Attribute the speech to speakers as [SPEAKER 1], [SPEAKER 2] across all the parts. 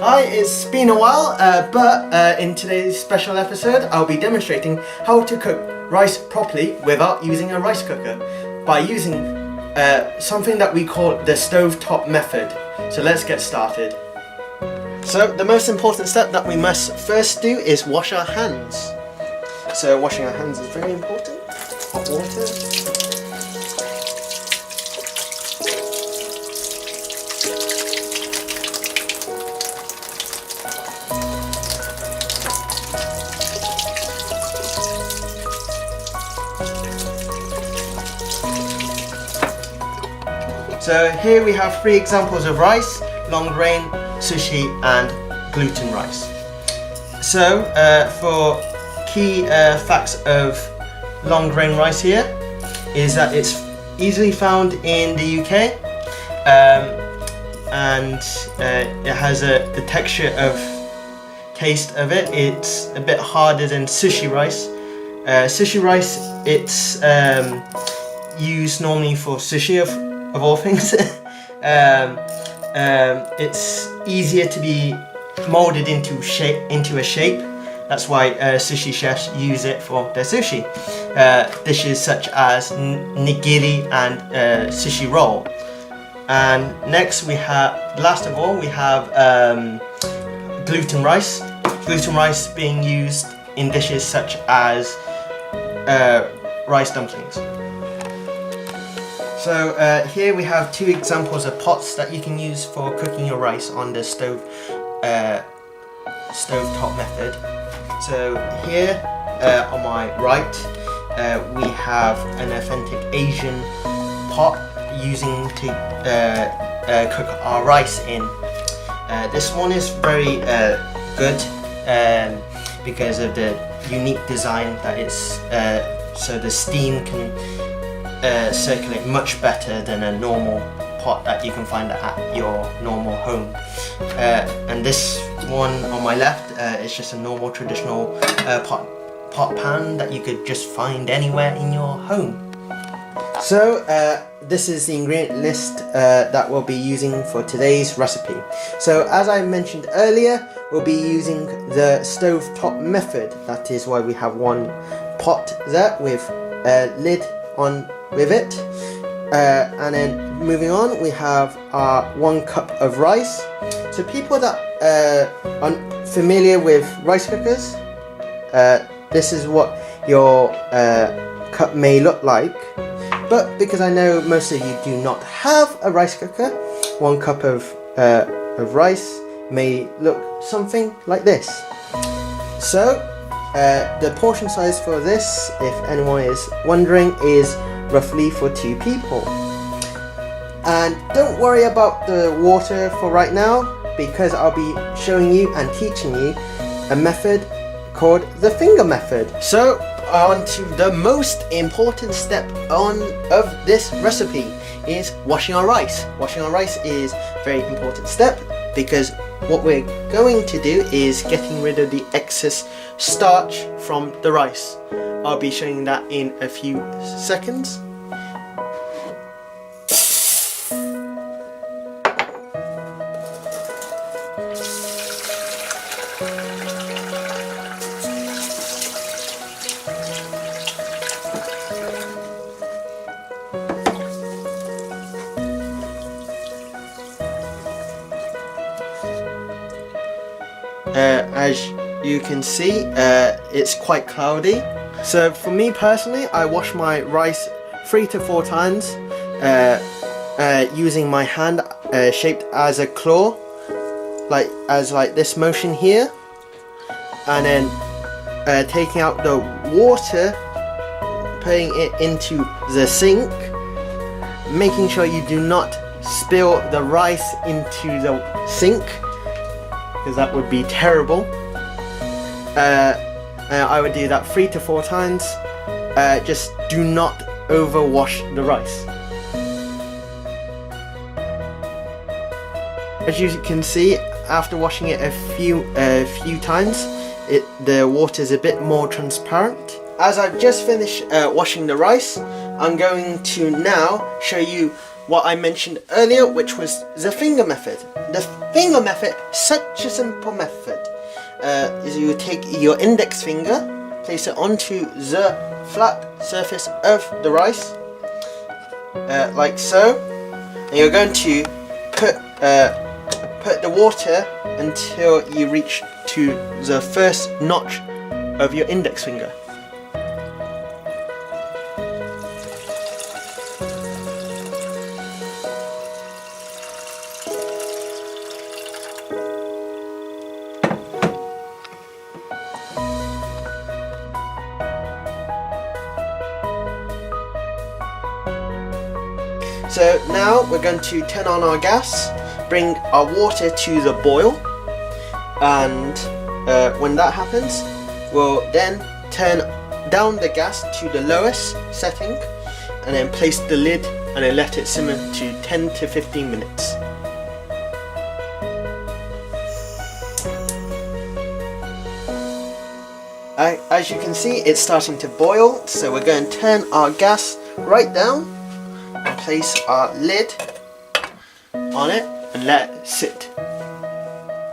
[SPEAKER 1] Hi, it's been a while, but in today's special episode I'll be demonstrating how to cook rice properly without using a rice cooker by using something that we call the stovetop method. So let's get started. So the most important step that we must first do is wash our hands. So washing our hands is very important. Hot water. So here we have 3 examples of rice: long grain, sushi and gluten rice. So for key facts of long grain rice here is that it's easily found in the UK, and it has the texture of taste of it. It's a bit harder than sushi rice. Sushi rice, it's used normally for sushi of all things. It's easier to be molded into a shape. That's why sushi chefs use it for their sushi. Dishes such as nigiri and sushi roll. And next last of all, we have gluten rice. Gluten rice being used in dishes such as rice dumplings. So here we have 2 examples of pots that you can use for cooking your rice on the stovetop method. So here on my right we have an authentic Asian pot using to cook our rice in. This one is very good because of the unique design that it's so the steam can circulate much better than a normal pot that you can find at your normal home. And this one on my left is just a normal traditional pot pan that you could just find anywhere in your home. So this is the ingredient list that we'll be using for today's recipe. So as I mentioned earlier, we'll be using the stovetop method. That is why we have one pot there with a lid on with it, and then moving on, we have our 1 cup of rice. So people that are familiar with rice cookers, this is what your cup may look like, but because I know most of you do not have a rice cooker, 1 cup of rice may look something like this. So the portion size for this, if anyone is wondering, is roughly for 2 people. And don't worry about the water for right now, because I'll be showing you and teaching you a method called the finger method. So on to the most important step of this recipe is washing our rice. Washing our rice is a very important step because what we're going to do is getting rid of the excess starch from the rice. I'll be showing that in a few seconds. As you can see, it's quite cloudy. So for me personally, I wash my rice 3 to 4 times using my hand shaped as a claw, like this motion here, and then taking out the water, putting it into the sink, making sure you do not spill the rice into the sink, because that would be terrible. I would do that 3 to 4 times. Just do not overwash the rice. As you can see, after washing it a few times, the water is a bit more transparent. As I've just finished washing the rice, I'm going to now show you what I mentioned earlier, which was the finger method. The finger method, such a simple method, is you take your index finger, place it onto the flat surface of the rice, like so, and you're going to put the water until you reach to the first notch of your index finger. So now we're going to turn on our gas, bring our water to the boil, and when that happens, we'll then turn down the gas to the lowest setting and then place the lid and then let it simmer to 10 to 15 minutes. As you can see, it's starting to boil, so we're going to turn our gas right down and place our lid on it and let it sit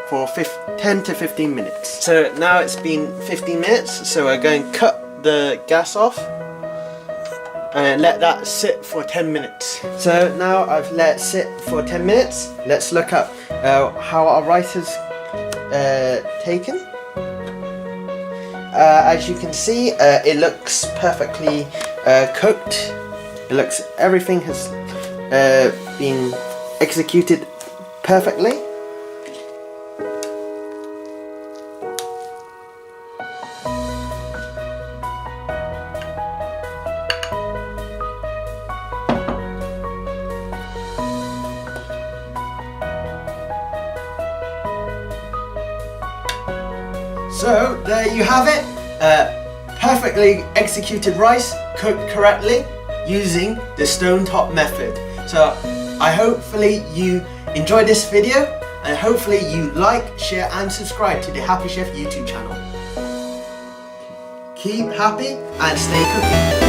[SPEAKER 1] for 10 to 15 minutes. So now it's been 15 minutes, so we're going to cut the gas off and let that sit for 10 minutes. So now I've let it sit for 10 minutes. Let's look up how our rice is taken. As you can see, it looks perfectly cooked. It looks, everything has been executed perfectly. So there you have it, perfectly executed rice cooked correctly using the stovetop method. So hopefully you enjoyed this video, and hopefully you like, share and subscribe to the Happy Chef YouTube channel. Keep happy and stay cooking.